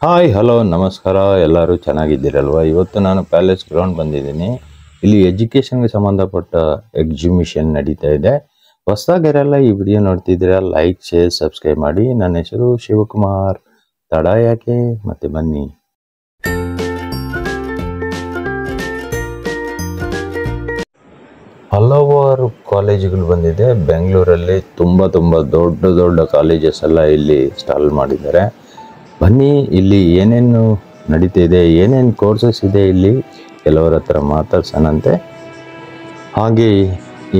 Hi hello ನಮಸ್ಕಾರ, ಎಲ್ಲರೂ ಚೆನ್ನಾಗಿದ್ದೀರಲ್ವ. ಇವತ್ತು ನಾನು ಪ್ಯಾಲೇಸ್ ಗ್ರೌಂಡ್ ಬಂದಿದ್ದೀನಿ. ಇಲ್ಲಿ ಎಜುಕೇಷನ್ಗೆ ಸಂಬಂಧಪಟ್ಟ ಎಕ್ಸಿಬಿಷನ್ ನಡೀತಾ ಇದೆ. ಹೊಸದಾಗಿರಲ್ಲ ಈ ವಿಡಿಯೋ ನೋಡ್ತಿದ್ದೀರಾ, ಲೈಕ್ ಶೇರ್ ಸಬ್ಸ್ಕ್ರೈಬ್ ಮಾಡಿ. ನನ್ನ ಹೆಸರು ಶಿವಕುಮಾರ್. ತಡ ಯಾಕೆ, ಮತ್ತೆ ಬನ್ನಿ. ಹಲವಾರು ಕಾಲೇಜುಗಳು ಬಂದಿದೆ ಬೆಂಗಳೂರಲ್ಲಿ. ತುಂಬ ದೊಡ್ಡ ದೊಡ್ಡ ಕಾಲೇಜಸ್ ಎಲ್ಲ ಇಲ್ಲಿ ಸ್ಟಾಲ್ ಮಾಡಿದ್ದಾರೆ. ಬನ್ನಿ, ಇಲ್ಲಿ ಏನೇನು ನಡೀತಾ ಇದೆ, ಏನೇನು ಕೋರ್ಸಸ್ ಇದೆ, ಇಲ್ಲಿ ಕೆಲವರ ಹತ್ರ ಮಾತಾಡ್ಸೋಣಂತೆ. ಹಾಗೆ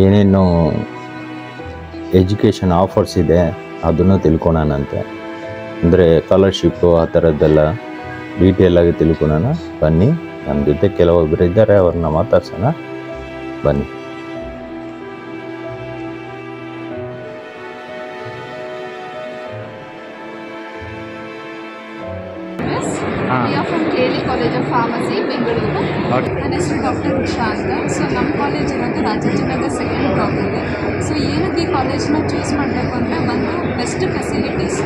ಏನೇನು ಎಜುಕೇಷನ್ ಆಫರ್ಸ್ ಇದೆ ಅದನ್ನು ತಿಳ್ಕೊಳೋಣಂತೆ. ಅಂದರೆ ಸ್ಕಾಲರ್ಶಿಪ್ಪು ಆ ಥರದ್ದೆಲ್ಲ ಡೀಟೇಲಾಗಿ ತಿಳ್ಕೊಳೋಣ. ಬನ್ನಿ, ನನ್ನ ಜೊತೆ ಕೆಲವೊಬ್ಬರು ಇದ್ದಾರೆ, ಅವ್ರನ್ನ ಮಾತಾಡ್ಸೋಣ. ಬನ್ನಿ. We are from KLE College of Pharmacy, Bengaluru. ನನ್ನ ಹೆಸರು ಡಾಕ್ಟರ್ ಉಷಾ ಅಂತ. ಸೊ ನಮ್ಮ ಕಾಲೇಜ್ ಇರೋದು ರಾಜಾಜಿನಗರ್ ಸೆಕೆಂಡ್ ಬ್ಲಾಕಲ್ಲಿ. ಸೊ ಏನಕ್ಕೆ ಈ ಕಾಲೇಜ್ನ ಚೂಸ್ ಮಾಡಬೇಕು ಅಂದರೆ ಒಂದು best facilities.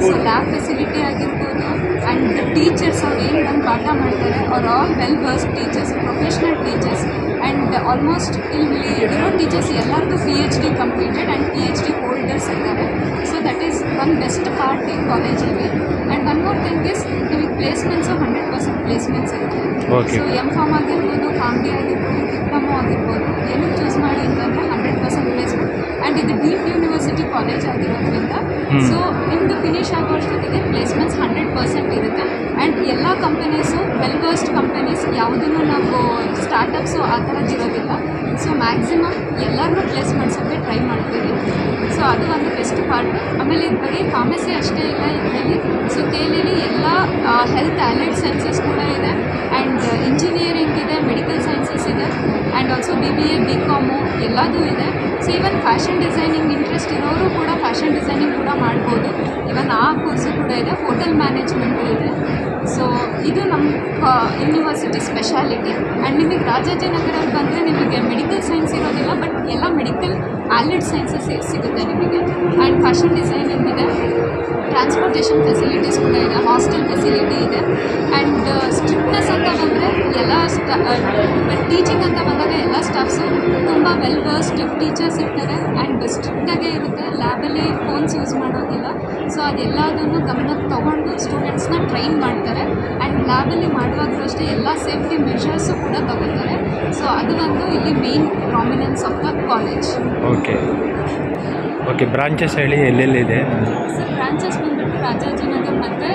So lab facility ಆಗಿರ್ಬೋದು, ಆ್ಯಂಡ್ ಟೀಚರ್ಸ್ ಅವ್ರು ಏನು ನಮ್ಮ ಪಾಠ ಮಾಡ್ತಾರೆ ಅವ್ರು all well versed teachers, professional teachers. And almost ಇಲ್ಲಿ ಇರೋ ಟೀಚರ್ಸ್ ಎಲ್ಲರಿಗೂ PhD completed and PhD holders ಇದ್ದಾರೆ. So that is one best part ಈ ಕಾಲೇಜಲ್ಲಿ. And one more thing is ನಿಮಗೆ ಪ್ಲೇಸ್ಮೆಂಟ್ಸು 100% ಪ್ಲೇಸ್ಮೆಂಟ್ಸ್ ಇರುತ್ತೆ. ಸೊ M.Pharm ಆಗಿರ್ಬೋದು, PharmD ಆಗಿರ್ಬೋದು, ಡಿಪ್ಲೊಮೊ ಆಗಿರ್ಬೋದು, ಏನಕ್ಕೆ ಚೂಸ್ ಮಾಡಿ ಅಂತಂದರೆ 100% ಪ್ಲೇಸ್ಮೆಂಟ್. ಆ್ಯಂಡ್ ಇದು ಡೀಪ್ ಯೂನಿವರ್ಸಿಟಿ ಕಾಲೇಜ್ ಆಗಿರೋದ್ರಿಂದ ಸೊ ನಿಮ್ಮದು ಫಿನಿಶ್ ಆಗೋಷ್ಟೊತ್ತಿಗೆ ಪ್ಲೇಸ್ಮೆಂಟ್ಸ್ 100% ಇರುತ್ತೆ. ಆ್ಯಂಡ್ ಎಲ್ಲ ಕಂಪನೀಸು ವೆಲ್ ವರ್ಸ್ಡ್ ಕಂಪನೀಸ್, ಯಾವುದನ್ನು ನಾವು ಸ್ಟಾರ್ಟಪ್ಸು ಆ ಥರದ್ದಿರೋದಿಲ್ಲ. ಸೊ ಮ್ಯಾಕ್ಸಿಮಮ್ ಎಲ್ಲರಿಗೂ ಪ್ಲೇಸ್ ಮಾಡಿಸೋಕ್ಕೆ ಟ್ರೈ ಮಾಡ್ತೀವಿ. ಸೊ ಅದು ಒಂದು ಬೆಸ್ಟ್ ಪಾರ್ಟ್. ಆಮೇಲೆ ಇದು ಬರೀ ಫಾರ್ಮಸಿ ಅಷ್ಟೇ ಇಲ್ಲ ಇದರಲ್ಲಿ. ಸೊ KLEಲಿ ಎಲ್ಲ ಹೆಲ್ತ್ ಅಲೈಡ್ ಸೈನ್ಸಸ್ ಕೂಡ ಇದೆ, ಆ್ಯಂಡ್ ಇಂಜಿನಿಯರಿಂಗ್ ಇದೆ, ಮೆಡಿಕಲ್ ಸೈನ್ಸಸ್ ಇದೆ, ಆ್ಯಂಡ್ ಆಲ್ಸೋ BBA BCom ಎಲ್ಲದೂ ಇದೆ. So even fashion designing interest ಇರೋರು ಕೂಡ ಫ್ಯಾಷನ್ ಡಿಸೈನಿಂಗ್ ಕೂಡ ಮಾಡ್ಬೋದು. ಇವನ್ ಆ ಕೋರ್ಸು ಕೂಡ ಇದೆ, ಹೋಟೆಲ್ ಮ್ಯಾನೇಜ್ಮೆಂಟು ಇದೆ. ಸೊ ಇದು ನಮ್ಮ ಯೂನಿವರ್ಸಿಟಿ ಸ್ಪೆಷಾಲಿಟಿ. ಆ್ಯಂಡ್ ನಿಮಗೆ ರಾಜಾಜಿನಗರಲ್ಲಿ ಬಂದರೆ ನಿಮಗೆ ಮೆಡಿಕಲ್ ಸೈನ್ಸ್ ಇರೋದಿಲ್ಲ, ಬಟ್ ಎಲ್ಲ ಮೆಡಿಕಲ್ ಆಲ್ರೆಡ್ ಸೈನ್ಸಸ್ ಸಿಗುತ್ತೆ ನಿಮಗೆ. ಆ್ಯಂಡ್ ಫ್ಯಾಷನ್ ಡಿಸೈನಿಂಗ್ ಇದೆ, ಟ್ರಾನ್ಸ್ಪೋರ್ಟೇಷನ್ ಫೆಸಿಲಿಟೀಸ್ ಕೂಡ ಇದೆ, ಹಾಸ್ಟೆಲ್ ಫೆಸಿಲಿಟಿ ಇದೆ. ಆ್ಯಂಡ್ ಸ್ಟ್ರಿಕ್ಟ್ನೆಸ್ ಅಂತ ಬಂದರೆ ಎಲ್ಲ ಟೀಚಿಂಗ್ ಅಂತ ಬಂದಾಗ ಎಲ್ಲ ಸ್ಟಾಫ್ಸು ತುಂಬ ವೆಲ್ ವರ್ಸ್ಡ್ ಟೀಚರ್ಸ್ ಇರ್ತಾರೆ. ಆ್ಯಂಡ್ ಸ್ಟ್ರಿಕ್ಟಾಗೇ ಇರುತ್ತೆ. ಲ್ಯಾಬಲ್ಲಿ ಫೋನ್ಸ್ ಯೂಸ್ ಮಾಡೋದಿಲ್ಲ. ಸೊ ಅದೆಲ್ಲದನ್ನು ಗಮನಕ್ಕೆ ತೊಗೊಂಡು ಸ್ಟೂಡೆಂಟ್ಸ್ನ ಟ್ರೈನ್ ಮಾಡ್ತಾರೆ. ಆ್ಯಂಡ್ ಲ್ಯಾಬಲ್ಲಿ ಮಾಡುವಾಗಲೂ ಅಷ್ಟೇ ಎಲ್ಲ ಸೇಫ್ಟಿ ಮೆಷರ್ಸು ಕೂಡ ತಗೋತಾರೆ. ಸೊ ಅದು ಒಂದು ಇಲ್ಲಿ main prominence of the college. Okay branches ಹೇಳಿ, ಎಲ್ಲೆಲ್ಲಿದೆ ಸರ್? ಬ್ರಾಂಚಸ್ ಬಂದುಬಿಟ್ಟು ರಾಜಾಜಿನಗರ್ ಮತ್ತು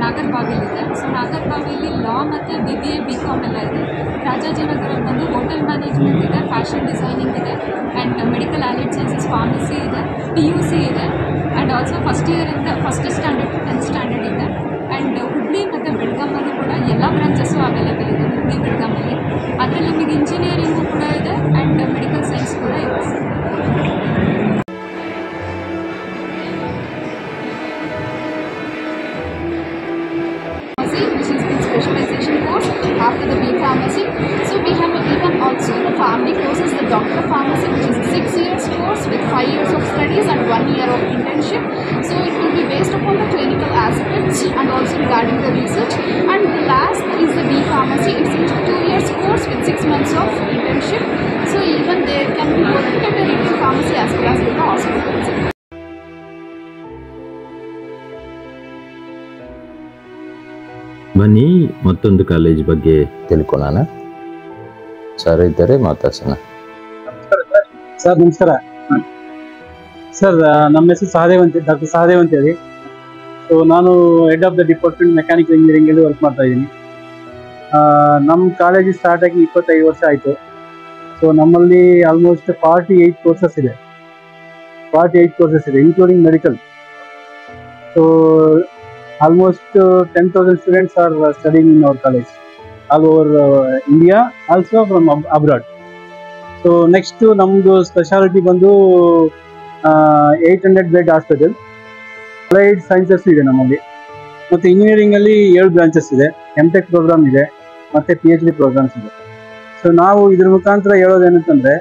ನಾಗರಬಾವಿಲಿದೆ. ಸೊ ನಾಗರಬಾವಿಲಿ ಲಾ ಮತ್ತು BBA BCom ಎಲ್ಲ ಇದೆ. ರಾಜಾಜಿನಗರಲ್ಲಿ ಬಂದು ಹೋಟೆಲ್ ಮ್ಯಾನೇಜ್ಮೆಂಟ್ ಇದೆ, ಫ್ಯಾಷನ್ ಡಿಸೈನಿಂಗ್ ಇದೆ, and medical allied sciences, pharmacy ಇದೆ, PUC ಇದೆ, ಆ್ಯಂಡ್ ಆಲ್ಸೋ ಫಸ್ಟ್ ಇಯರಿಂದ first standard to 10th standard ಇದೆ. ಆ್ಯಂಡ್ ಹುಬ್ಳಿ ಮತ್ತು ಬೆಳಗಾಮಲ್ಲೂ ಕೂಡ ಎಲ್ಲ ಬ್ರಾಂಚಸ್ಸು ಅವೈಲೇಬಲ್ ಇದೆ. ಹುಬ್ಳಿ ಬೆಳಗಾಮಲ್ಲಿ ಅದರಲ್ಲಿ ನಿಮಗೆ ಇಂಜಿನಿಯರಿಂಗು ಕೂಡ ಇದೆ, ಆ್ಯಂಡ್ ಮೆಡಿಕಲ್ ಸೈನ್ಸ್ ಕೂಡ ಇದೆ. Which is the specialization course after the B Pharmacy. So we have even also the PharmD courses, the Doctor Pharmacy, which is a 6 years course with 5 years of studies and 1 year of internship. So it will be based upon the clinical aspects and also regarding the research. And the last is the B Pharmacy. It's a 2 years course with 6 months of internship. So even there can be worked at the retail pharmacy as well as in the hospitals. ಬನ್ನಿ, ಮತ್ತೊಂದು college ಬಗ್ಗೆ ತಿಳ್ಕೊಳ್ಳೋಣ. Sir ಇದ್ದಾರೆ, ಮಾತಾಡ್ಸೋಣ. Sir ನಮಸ್ಕಾರ sir. ನಮ್ಮ ಹೆಸರು ಸಹದೇವ್ ಅಂತ, ಡಾಕ್ಟರ್ ಸಹದೇವ್ ಅಂತ ಹೇಳಿ. ಸೊ ನಾನು head of the department mechanical ಇಂಜಿನಿಯರಿಂಗಲ್ಲಿ ವರ್ಕ್ ಮಾಡ್ತಾ ಇದ್ದೀನಿ. ನಮ್ಮ ಕಾಲೇಜ್ ಸ್ಟಾರ್ಟ್ ಆಗಿ 25 ವರ್ಷ ಆಯಿತು. ಸೊ ನಮ್ಮಲ್ಲಿ ಆಲ್ಮೋಸ್ಟ್ 48 ಕೋರ್ಸಸ್ ಇದೆ, including medical. So almost 10,000 students are studying in our college all over India, also from abroad. So next namdu specialty bandu 800 bed hospital, applied sciences ide namalli, matte engineering alli 7 branches ide, MTech program ide, matte PhD programs ide. So ನಾವು ಇದರ ಮುಖಾಂತರ ಹೇಳೋದೇನಂತಂದ್ರೆ,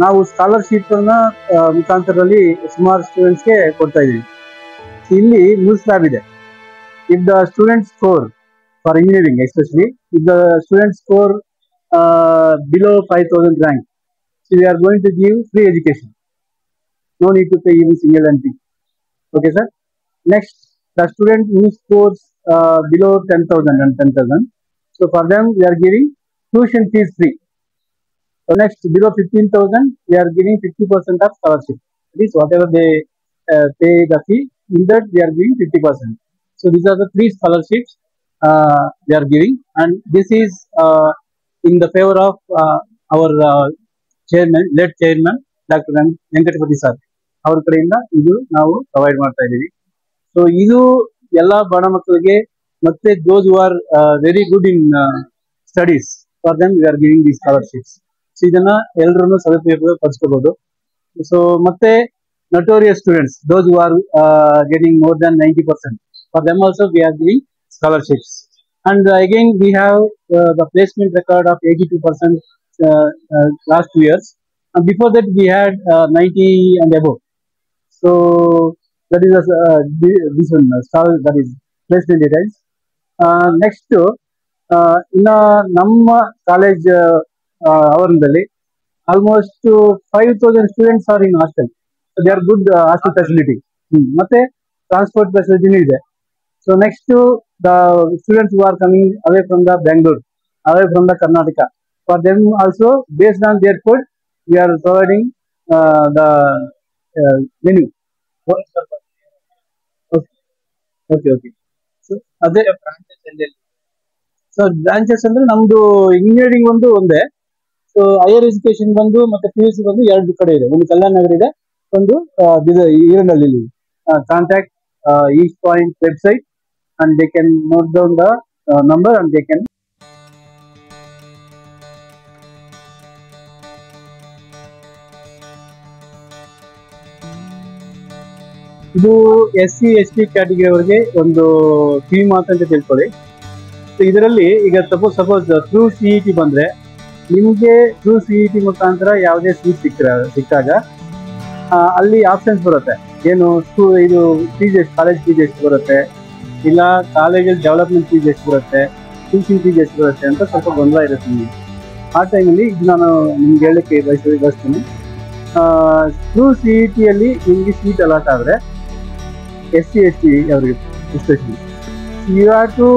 ನಾವು ಸ್ಕಾಲರ್ಶಿಪ್ನ ಮುಖಾಂತರದಲ್ಲಿ ಸುಮಾರು ಸ್ಟೂಡೆಂಟ್ಸ್ಗೆ ಕೊಡ್ತಾ ಇದ್ದೀವಿ. ಇಲ್ಲಿ news lab ಇದೆ. if the student score for engineering especially, if the student score below 5,000 rank, so we are going to give free education. No need to pay even single NP. Okay, sir. Next, the student who scores below 10,000 and 10,000, so for them we are giving tuition fees free. So next, below 15,000, we are giving 50% of scholarship. That is, whatever they pay the fee, in that we are giving 50%. So these are the three scholarships we are giving, and this is in the favor of our chairman, late chairman, Dr. Venkatapati sir. ಅವ್ರ ಕಡೆಯಿಂದ ಇದು ನಾವು provide ಮಾಡ್ತಾ ಇದ್ದೀವಿ. So ಇದು ಎಲ್ಲ ಬಡ ಮಕ್ಕಳಿಗೆ ಮತ್ತೆ those who are very good in studies, for them we are giving the scholarships. So ಇದನ್ನ ಎಲ್ಲರನ್ನು ಸದುಪಯೋಗ ಪಡಿಸ್ಕೋಬಹುದು. ಸೊ ಮತ್ತೆ notorious students, those who are getting more than 90%, for them also we are giving scholarships. And again we have the placement record of 82% last 2 years, and before that we had 90 and above. So that is this one that is placement details. Next in ನಮ್ಮ college ಅವರದಲ್ಲಿ almost 5,000 students are in hostel. So they are good hostel facility. ಮತ್ತೆ transport facility ಇದೆ. So next the students who are coming away from the Bangalore, away from the Karnataka, for them also based on their code we are providing the menu. Okay. So ಅದೇ branches ಅಂದ್ರೆ ನಮ್ದು engineering ಒಂದೇ. So higher education ಬಂದು ಮತ್ತೆ PUC ಬಂದು 2 ಕಡೆ ಇದೆ. ಒಂದು ಕಲ್ಯಾಣ ನಗರ ಇದೆ, ಒಂದು ಈರನಹಳ್ಳಿ ಇದೆ. Contact East point website and they can note down the number and they can ಇದು SC ST ಕ್ಯಾಟಗರಿ ಅವರಿಗೆ ಒಂದು ಕಿವಿ ಮಾತು ಅಂತ ತಿಳ್ಕೊಳ್ಳಿ. ಸೊ ಇದರಲ್ಲಿ ಈಗ ಸಪೋಸ್ ಥ್ರೂ CET ಬಂದ್ರೆ ನಿಮಗೆ ಥ್ರೂ CET ಮುಖಾಂತರ ಯಾವುದೇ ಸೀಟ್ ಸಿಕ್ಕಾಗ ಅಲ್ಲಿ ಆಪ್ಷನ್ಸ್ ಬರುತ್ತೆ. ಏನು ಇದು ಫೀಸ್ ಎಷ್ಟು, ಕಾಲೇಜ್ ಫೀಸ್ ಎಷ್ಟು ಬರುತ್ತೆ, ಇಲ್ಲ ಕಾಲೇಜಲ್ಲಿ ಡೆವಲಪ್ಮೆಂಟ್ ಫೀಸ್ ಎಷ್ಟು ಬರುತ್ತೆ, ಟ್ಯೂಷನ್ ಫೀಸ್ ಎಷ್ಟು ಬರುತ್ತೆ ಅಂತ ಸ್ವಲ್ಪ ಗೊಂದಲ ಇರುತ್ತೆ ನಿಮಗೆ. ಆ ಟೈಮಲ್ಲಿ ಇದು ನಾನು ನಿಮ್ಗೆ ಹೇಳಕ್ಕೆ ಬಯಸ್ತೀನಿ. ಥ್ರೂ CET ಅಲ್ಲಿ ನಿಮಗೆ ಸೀಟ್ ಅಲಾಟ್ ಆದರೆ SC ST ಅವರಿಗೆ especially you have to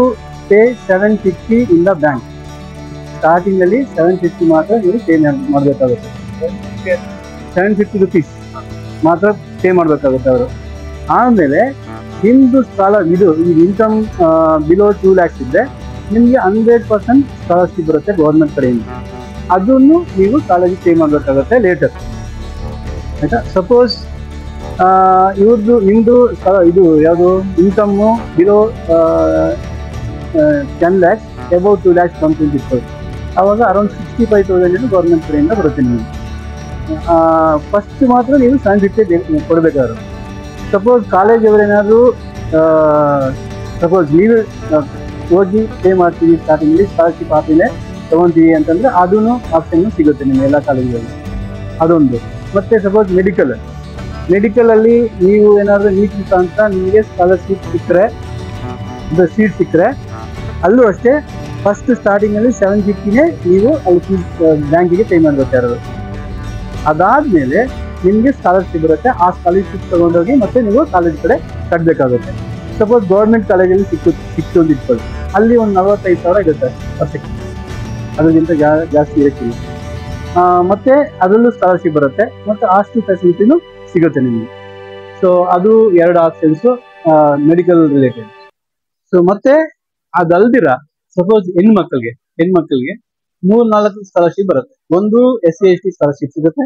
pay 750 in the bank. Starting ಅಲ್ಲಿ 750 ಮಾತ್ರ ನೀವು ಪೇ ಮಾಡಬೇಕಾಗುತ್ತೆ. 750 rupees ಮಾತ್ರ ಪೇ ಮಾಡಬೇಕಾಗುತ್ತೆ ಅವರು. ಆಮೇಲೆ ನಿಮ್ದು ಇದು ಇನ್ಕಮ್ ಬಿಲೋ 2 lakhs ಇದ್ದರೆ ನಿಮಗೆ 100% ಸ್ಕಾಲರ್ಶಿಪ್ ಬರುತ್ತೆ ಗೌರ್ಮೆಂಟ್ ಕಡೆಯಿಂದ. ಅದನ್ನು ನೀವು ಕಾಲೇಜಿಗೆ ಪೇ ಮಾಡಬೇಕಾಗುತ್ತೆ ಲೇಟರ್, ಆಯ್ತಾ. ಸಪೋಸ್ ನಿಮ್ಮದು ಇದು ಯಾವುದು income below 10 lakhs, above 2 lakhs complete ಇತ್ತು, ಆವಾಗ ಅರೌಂಡ್ 65,000 ಗೌರ್ಮೆಂಟ್ ಕಡೆಯಿಂದ ಬರುತ್ತೆ ನಿಮಗೆ. ಫಸ್ಟ್ ಮಾತ್ರ ನೀವು 750 ಕೊಡಬೇಕಾದ್ರು. ಸಪೋಸ್ ಕಾಲೇಜ್ ಅವರೇನಾದ್ರು ಸಪೋಸ್ ನೀವು ಹೋಗಿ ಪೇ ಮಾಡ್ತೀವಿ ಸ್ಟಾರ್ಟಿಂಗಲ್ಲಿ, ಸ್ಕಾಲರ್ಶಿಪ್ ಆಫೀಸೇ ತೊಗೊತೀವಿ ಅಂತಂದರೆ ಅದೂ ಆಪ್ಷನ್ ಸಿಗುತ್ತೆ ನಿಮ್ಮ ಎಲ್ಲ ಕಾಲೇಜಲ್ಲಿ, ಅದೊಂದು. ಮತ್ತು ಸಪೋಸ್ ಮೆಡಿಕಲಲ್ಲಿ ನೀವು ಏನಾದರೂ ನೀಟ್ ಅಂತ ನಿಮಗೆ ಸ್ಕಾಲರ್ಶಿಪ್ ಸಿಕ್ಕರೆ, ಸೀಟ್ ಸಿಕ್ಕರೆ, ಅಲ್ಲೂ ಅಷ್ಟೇ ಫಸ್ಟ್ ಸ್ಟಾರ್ಟಿಂಗಲ್ಲಿ 750ನೇ ನೀವು ಅಲ್ಲಿ ಫೀಸ್ ಬ್ಯಾಂಕಿಗೆ ಪೇ ಮಾಡಬೇಕಾಗಿರೋದು. ಅದಾದಮೇಲೆ ನಿಮಗೆ ಸ್ಕಾಲರ್ಶಿಪ್ ಬರುತ್ತೆ. ಆ ಸ್ಕಾಲರ್ಶಿಪ್ ತೊಗೊಂಡೋಗಿ ಮತ್ತೆ ನೀವು ಕಾಲೇಜ್ ಕಡೆ ಕಟ್ಟಬೇಕಾಗುತ್ತೆ. ಸಪೋಸ್ ಗೌರ್ಮೆಂಟ್ ಕಾಲೇಜಲ್ಲಿ ಸಿಕ್ತು ಅಂತ ಇಟ್ಕೊಳ್ಳಿ, ಅಲ್ಲಿ ಒಂದು 45,000 ಇರುತ್ತೆ ವರ್ಷಕ್ಕೆ, ಅದಕ್ಕಿಂತ ಜಾಸ್ತಿ ಇರೋಕ್ಕಿಲ್ಲ. ಮತ್ತು ಅದರಲ್ಲೂ ಸ್ಕಾಲರ್ಶಿಪ್ ಬರುತ್ತೆ, ಮತ್ತು ಹಾಸ್ಟೆಲ್ ಫೆಸಿಲಿಟಿನೂ ಸಿಗುತ್ತೆ ನಿಮಗೆ. ಸೊ ಅದು 2 ಆಪ್ಷನ್ಸು ಮೆಡಿಕಲ್ ರಿಲೇಟೆಡ್. ಸೊ ಮತ್ತೆ ಅದಲ್ದಿರ ಸಪೋಸ್ ಹೆಣ್ಮಕ್ಳಿಗೆ 3-4 ಸ್ಕಾಲರ್ಶಿಪ್ ಬರುತ್ತೆ. ಒಂದು SC ST ಸ್ಕಾಲರ್ಶಿಪ್ ಸಿಗುತ್ತೆ,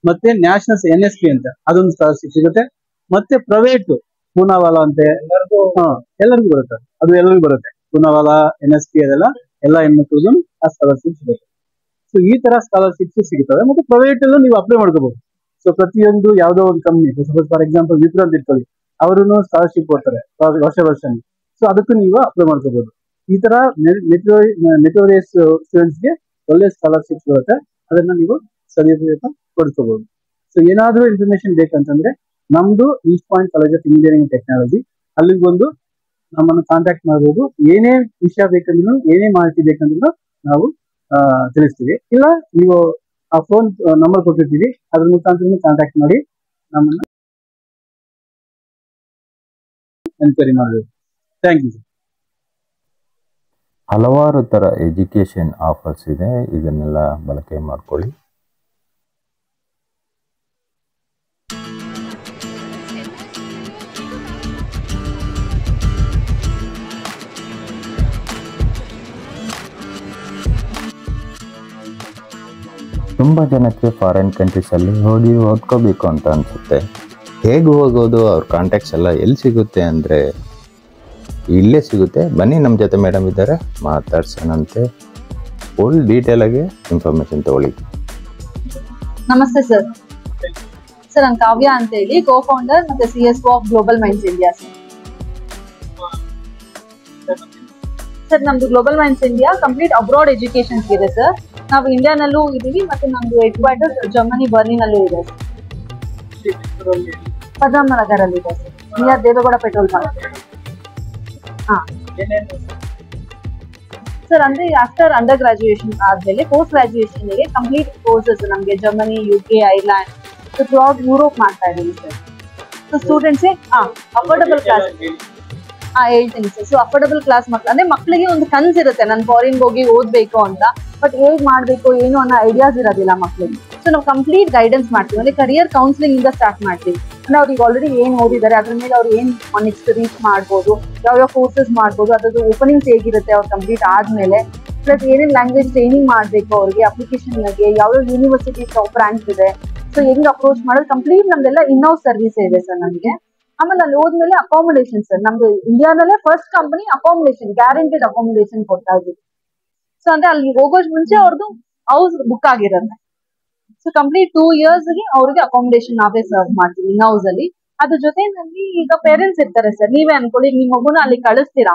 ಮತ್ತೆ ನ್ಯಾಷನಲ್ NSP ಅಂತ ಅದೊಂದು ಸ್ಕಾಲರ್ಶಿಪ್ ಸಿಗುತ್ತೆ, ಮತ್ತೆ ಪ್ರೈವೇಟ್ ಪೂನಾವಾಲಾ ಅಂತ ಎಲ್ಲರಿಗೂ ಬರುತ್ತೆ. ಅದು ಎಲ್ಲರಿಗೂ ಬರುತ್ತೆ. ಪೂನಾವಾಲಾ NSP ಅದೆಲ್ಲ ಎಲ್ಲ ಹೆಣ್ಮಕ್ಳಿಗೂ ಆ ಸ್ಕಾಲರ್ಶಿಪ್ ಸಿಗುತ್ತೆ. ಸೊ ಈ ತರ ಸ್ಕಾಲರ್ಶಿಪ್ಸ್ ಸಿಗುತ್ತವೆ. ಮತ್ತೆ ಪ್ರೈವೇಟ್ ಅಲ್ಲೂ ನೀವು ಅಪ್ಲೈ ಮಾಡ್ಕೋಬಹುದು. ಸೊ ಪ್ರತಿಯೊಂದು ಯಾವುದೋ ಒಂದು company, suppose for example Wipro ಅಂತ ಇಟ್ಕೊಳ್ಳಿ, ಅವರು ಸ್ಕಾಲರ್ಶಿಪ್ ಕೊಡ್ತಾರೆ ವರ್ಷ. ಸೊ ಅದಕ್ಕೂ ನೀವು ಅಪ್ಲೈ ಮಾಡ್ಕೋಬಹುದು. ಈ ತರ ಮೆಟೋರಿಯಸ್ ಸ್ಟೂಡೆಂಟ್ಸ್ಗೆ ಒಳ್ಳೆ ಸ್ಕಾಲರ್ಶಿಪ್ಸ್ ಬರುತ್ತೆ, ಅದನ್ನ ನೀವು ಸದುಪಯೋಗ ಪಡ್ಕೋಬಹುದು. ಸೊ ಏನಾದರೂ ಇನ್ಫಾರ್ಮೇಶನ್ ಬೇಕಂತಂದ್ರೆ ನಮ್ದು East point college of engineering technology, ಅಲ್ಲಿಗೆ ಬಂದು ನಮ್ಮನ್ನು ಕಾಂಟ್ಯಾಕ್ಟ್ ಮಾಡಬಹುದು. ಏನೇ ವಿಷಯ ಬೇಕಂದ್ರೂ ಏನೇ ಮಾಹಿತಿ ಬೇಕಂದ್ರೂ ನಾವು ತಿಳಿಸ್ತೀವಿ. ಇಲ್ಲ ನೀವು ಆ ಫೋನ್ ನಂಬರ್ ಕೊಟ್ಟಿರ್ತೀವಿ, ಅದ್ರ ಮುಖಾಂತರ ಕಾಂಟ್ಯಾಕ್ಟ್ ಮಾಡಿ ನಮ್ಮನ್ನು ಎನ್ಕ್ವೈರಿ ಮಾಡಬೇಕು. Thank you. ಹಲವಾರು ಥರ ಎಜುಕೇಷನ್ ಆಫರ್ಸ್ ಇದೆ, ಇದನ್ನೆಲ್ಲ ಬಳಕೆ ಮಾಡ್ಕೊಳ್ಳಿ. ತುಂಬ ಜನಕ್ಕೆ ಫಾರಿನ್ ಕಂಟ್ರೀಸಲ್ಲಿ ಹೋಗಿ ಓದ್ಕೋಬೇಕು ಅಂತ ಅನಿಸುತ್ತೆ. ಹೇಗೆ ಹೋಗೋದು, ಅವ್ರ ಕಾಂಟ್ಯಾಕ್ಟ್ಸ್ ಎಲ್ಲ ಎಲ್ಲಿ ಸಿಗುತ್ತೆ ಅಂದರೆ ಇಲ್ಲೇ ಸಿಗುತ್ತೆ. ಬನ್ನಿ, ನಮ್ಮ ಜೊತೆ ಮೇಡಮ್ ಇದ್ದಾರೆ, ಮಾತಾಡ್ಸೋಣಂತೆ. ಫುಲ್ ಡೀಟೇಲಾಗಿ ಇನ್ಫಾರ್ಮೇಷನ್ ತಗೊಳ್ಳಿ. ನಮಸ್ತೆ ಸರ್. ಸರ್ ನಾನು ಕಾವ್ಯ ಅಂತ ಹೇಳಿ, ಕೋ-ಫೌಂಡರ್ ಮತ್ತೆ CSO of global minds India. Sir ನಮ್ದು global minds India complete abroad education ಇದೆ ಸರ್. ನಾವು ಇಂಡಿಯಾನಲ್ಲೂ ಇದೀವಿ ಮತ್ತೆ ನಮ್ದು ಹೆಡ್ ಕ್ವಾರ್ಟರ್ ಜರ್ಮನಿ ಬರ್ಲಿನಲ್ಲೂ ಇದೆ ಸರ್. ಪದ್ಮನಗರಲ್ಲಿ ಇದೆ sir, near Deve Gowda petrol bunk. ಹಾ ಸರ್, ಅಂದ್ರೆ ಆಫ್ಟರ್ ಅಂಡರ್ ಗ್ರಾಜುಯೇಷನ್ ಆದ್ಮೇಲೆ ಪೋಸ್ಟ್ ಗ್ರಾಜುಯೇಷನ್ ಗೆ ಕಂಪ್ಲೀಟ್ ಕೋರ್ಸಸ್ ನಮಗೆ Germany, UK, Ireland, throughout Europe ಮಾಡ್ತಾ ಇದೀವಿ ಸರ್. ಸೊ ಸ್ಟೂಡೆಂಟ್ಸ್ಗೆ ಅಫೋರ್ಡಬಲ್ ಕ್ಲಾಸ್ ಹೇಳ್ತೀನಿ ಸರ್. ಸೊ ಅಫೋರ್ಡಬಲ್ ಕ್ಲಾಸ್ ಮಕ್ಕಳು ಅಂದ್ರೆ ಮಕ್ಕಳಿಗೆ ಒಂದು ಕನ್ಸಿರುತ್ತೆ, ನಾನು ಫಾರಿನ್ ಹೋಗಿ ಓದ್ಬೇಕು ಅಂತ. ಬಟ್ ಹೇಗ್ ಮಾಡ್ಬೇಕು ಏನು ಅನ್ನೋ ಐಡಿಯಾಸ್ ಇರೋದಿಲ್ಲ ಮಕ್ಕಳಿಗೆ. ಸೊ ನಾವು ಕಂಪ್ಲೀಟ್ ಗೈಡೆನ್ಸ್ ಮಾಡ್ತೀವಿ. ಅಂದ್ರೆ ಕರಿಯರ್ ಕೌನ್ಸಿಲಿಂಗ್ ಇಂದ ಸ್ಟಾರ್ಟ್ ಮಾಡ್ತೀವಿ. ಅಂದ್ರೆ ಅವ್ರಿಗೆ ಆಲ್ರೆಡಿ ಏನ್ ಓದಿದ್ದಾರೆ, ಅದ್ರ ಮೇಲೆ ಅವ್ರು ಏನ್ ನೆಕ್ಸ್ಟ್ ರೀಚ್ ಮಾಡ್ಬೋದು, ಯಾವ ಕೋರ್ಸಸ್ ಮಾಡ್ಬೋದು, ಅದ್ರದ್ದು ಓಪನಿಂಗ್ಸ್ ಹೇಗಿರುತ್ತೆ ಅವ್ರು ಕಂಪ್ಲೀಟ್ ಆದ್ಮೇಲೆ, ಪ್ಲಸ್ ಏನೇನ್ ಲ್ಯಾಂಗ್ವೇಜ್ ಟ್ರೈನಿಂಗ್ ಮಾಡ್ಬೇಕು ಅವ್ರಿಗೆ, ಅಪ್ಲಿಕೇಶನ್ಗೆ ಯಾವ್ಯಾವ ಯೂನಿವರ್ಸಿಟಿ ಟಾಪ್ ರ್ಯಾಂಕ್ ಇದೆ, ಸೊ ಹೆಂಗ್ ಅಪ್ರೋಚ್ ಮಾಡೋದು, ಕಂಪ್ಲೀಟ್ ನಮ್ದೆಲ್ಲ ಇನ್ ಹೌಸ್ ಸರ್ವಿಸ್ ಇದೆ ಸರ್ ನಮಗೆ. ಆಮೇಲೆ ಅಲ್ಲಿ ಹೋದ್ಮೇಲೆ ಅಕಾಮಿಡೇಷನ್ ಸರ್, ನಮ್ದು ಇಂಡಿಯಾನಲ್ಲೇ first company accommodation, guaranteed accommodation ಕೊಡ್ತಾ ಇದ್ವಿ. ಸೊ ಅಂದ್ರೆ ಅಲ್ಲಿ ಹೋಗೋ ಮುಂಚೆ ಅವ್ರದ್ದು ಹೌಸ್ ಬುಕ್ ಆಗಿರುತ್ತೆ. ಸೊ ಕಂಪ್ಲೀಟ್ 2 years ಗೆ ಅವ್ರಿಗೆ ಅಕಾಮಿಡೇಷನ್ ನಾವೇ ಸರ್ವ್ ಮಾಡ್ತೀವಿ ಇನ್ ಹೌಸ್ ಅಲ್ಲಿ. ಅದ್ರ ಜೊತೆನಲ್ಲಿ ಈಗ ಪೇರೆಂಟ್ಸ್ ಇರ್ತಾರೆ ಸರ್, ನೀವೇ ಅನ್ಕೊಳ್ಳಿ, ನಿಮ್ ಮಗುನ ಅಲ್ಲಿ ಕಳಿಸ್ತೀರಾ,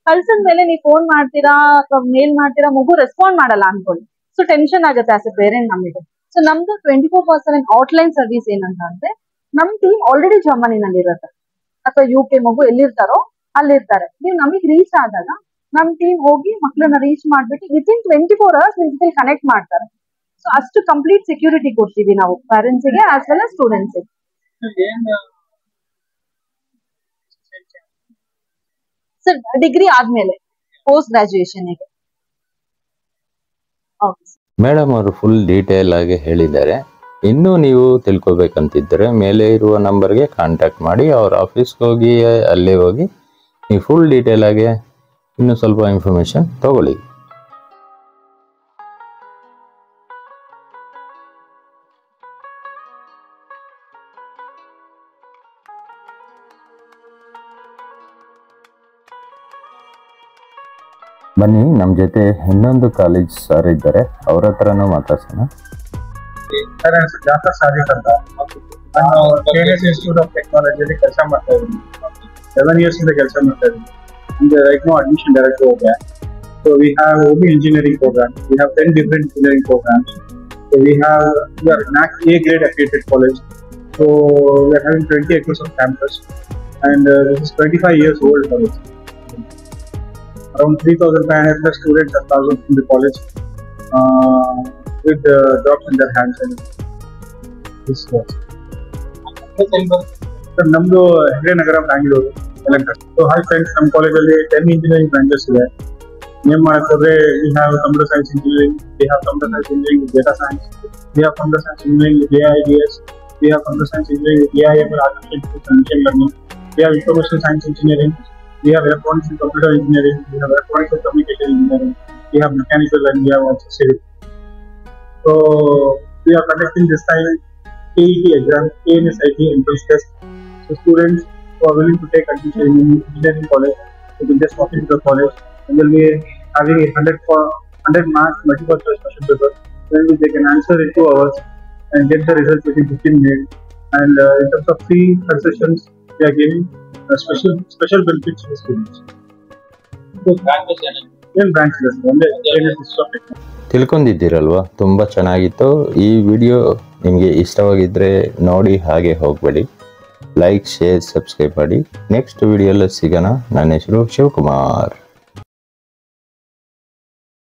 ಕಳ್ಸಿದ್ಮೇಲೆ ನೀವು ಫೋನ್ ಮಾಡ್ತೀರಾ ಅಥವಾ ಮೇಲ್ ಮಾಡ್ತೀರಾ, ಮಗು ರೆಸ್ಪಾಂಡ್ ಮಾಡಲ್ಲ ಅನ್ಕೊಳ್ಳಿ. ಸೊ ಟೆನ್ಷನ್ ಆಗುತ್ತೆ ಆಸ್ ಎ ಪೇರೆಂಟ್ ನಮಗೆ. ಸೊ ನಮ್ದು 24/7 ಔಟ್ಲೈನ್ ಸರ್ವಿಸ್ ಏನಂತ ಅಂದ್ರೆ, ನಮ್ ಟೀಮ್ ಆಲ್ರೆಡಿ ಜರ್ಮನಿನಲ್ಲಿ ಇರುತ್ತೆ ಅಥವಾ UK ಮಗು ಎಲ್ಲಿರ್ತಾರೋ ಅಲ್ಲಿರ್ತಾರೆ. ನೀವು ನಮಗೆ ರೀಚ್ ಆದಾಗ ನಮ್ ಟೀಮ್ ಹೋಗಿ ಮಕ್ಕಳನ್ನ ರೀಚ್ ಮಾಡ್ಬಿಟ್ಟು ವಿತಿನ್ 24 hours ನಿಮ್ ಜೊತೆ ಕನೆಕ್ಟ್ ಮಾಡ್ತಾರೆ. ಸೊ ಅಷ್ಟು ಕಂಪ್ಲೀಟ್ ಸೆಕ್ಯೂರಿಟಿ ಕೊಡ್ತೀವಿ ನಾವು ಪೇರೆಂಟ್ಸ್ ಗೆ ಆಸ್ ವೆಲ್ as ಸ್ಟೂಡೆಂಟ್ಸ್ ಗೆ. ಸರ್ ಡಿಗ್ರಿ ಆದ್ಮೇಲೆ ಪೋಸ್ಟ್ ಗ್ರಾಜುಯೇಷನ್ ಗೆ. ಮೇಡಮ್ ಅವರು ಫುಲ್ ಡೀಟೇಲ್ ಆಗಿ ಹೇಳಿದ್ದಾರೆ. ಇನ್ನೂ ನೀವು ತಿಳ್ಕೊಬೇಕಂತಿದ್ದರೆ ಮೇಲೆ ಇರುವ ನಂಬರ್ಗೆ ಕಾಂಟ್ಯಾಕ್ಟ್ ಮಾಡಿ, ಅವ್ರ ಆಫೀಸ್ಗೆ ಹೋಗಿ ಅಲ್ಲೇ ಹೋಗಿ ನೀವು ಫುಲ್ ಡೀಟೇಲ್ ಆಗಿ ಇನ್ನೂ ಸ್ವಲ್ಪ ಇನ್ಫಾರ್ಮೇಷನ್ ತಗೊಳ್ಳಿ. ಬನ್ನಿ, ನಮ್ಮ ಜೊತೆ ಇನ್ನೊಂದು ಕಾಲೇಜ್ ಸರ್ ಇದ್ದಾರೆ, ಅವ್ರ ಹತ್ರನೂ ಮಾತಾಡ್ಸೋಣ. ಸರ್ ಹೆಸರು ಜಾಫರ್ ಸಾದಿಕ್ ಅಂತ. ನಾನು KDS ಇನ್ಸ್ಟಿಟ್ಯೂಟ್ ಆಫ್ ಟೆಕ್ನಾಲಜಿಯಲ್ಲಿ ಕೆಲಸ ಮಾಡ್ತಾ ಇದ್ದೀನಿ. 7 years ಇಂದ ಕೆಲಸ ಮಾಡ್ತಾ ಇದ್ದೀನಿ. ಅಂದ್ರೆ ರೈಟ್ ನೋ ಅಡ್ಮಿಷನ್ ಡೈರೆಕ್ಟ್ ಹೋದೆ. So we have OB engineering program. We have 10 different engineering programs. So we are NAC A grade affiliated college. So we are having 20 acres of campus, and this is 25 years old college. Around 3,500 plus students are thousand in the college, with jobs in their hands. And this was. Sir, namdu Hegde Nagara, Bangalore. So hi friends, ನಮ್ಮ ಕಾಲೇಜಲ್ಲಿ 10 engineering branches ಇದೆ. Name ಮಾಡಿದ್ರೆ we have computer science engineering, we have computer science engineering with data science, we have computer science engineering with AIDS, we have computer science engineering with AIML, artificial intelligence and machine learning, we have information science engineering, we have electronics and computer engineering, we have electronics and communication engineering, we have mechanical, and we have also civil. So we are conducting this time CET exam, KNSIT entrance test. So students who are willing to take admission in engineering college, they will just walk into the college and will be having a 100 marks multiple choice question paper. Then they can answer in 2 hours and get the results within 15 minutes. And in terms of free concessions, we are giving special benefits to the students. So branches, ತಿಳ್ಕೊಂಡಿದ್ದೀರಲ್ವಾ, ತುಂಬ ಚೆನ್ನಾಗಿತ್ತು. ಈ video ನಿಮಗೆ ಇಷ್ಟವಾಗಿದ್ದರೆ ನೋಡಿ, ಹಾಗೆ ಹೋಗಬೇಡಿ. Like share subscribe ಮಾಡಿ. Next ವಿಡಿಯೋಲ್ಲಿ ಸಿಗೋಣ. ನನ್ನ ಹೆಸರು ಶಿವಕುಮಾರ್.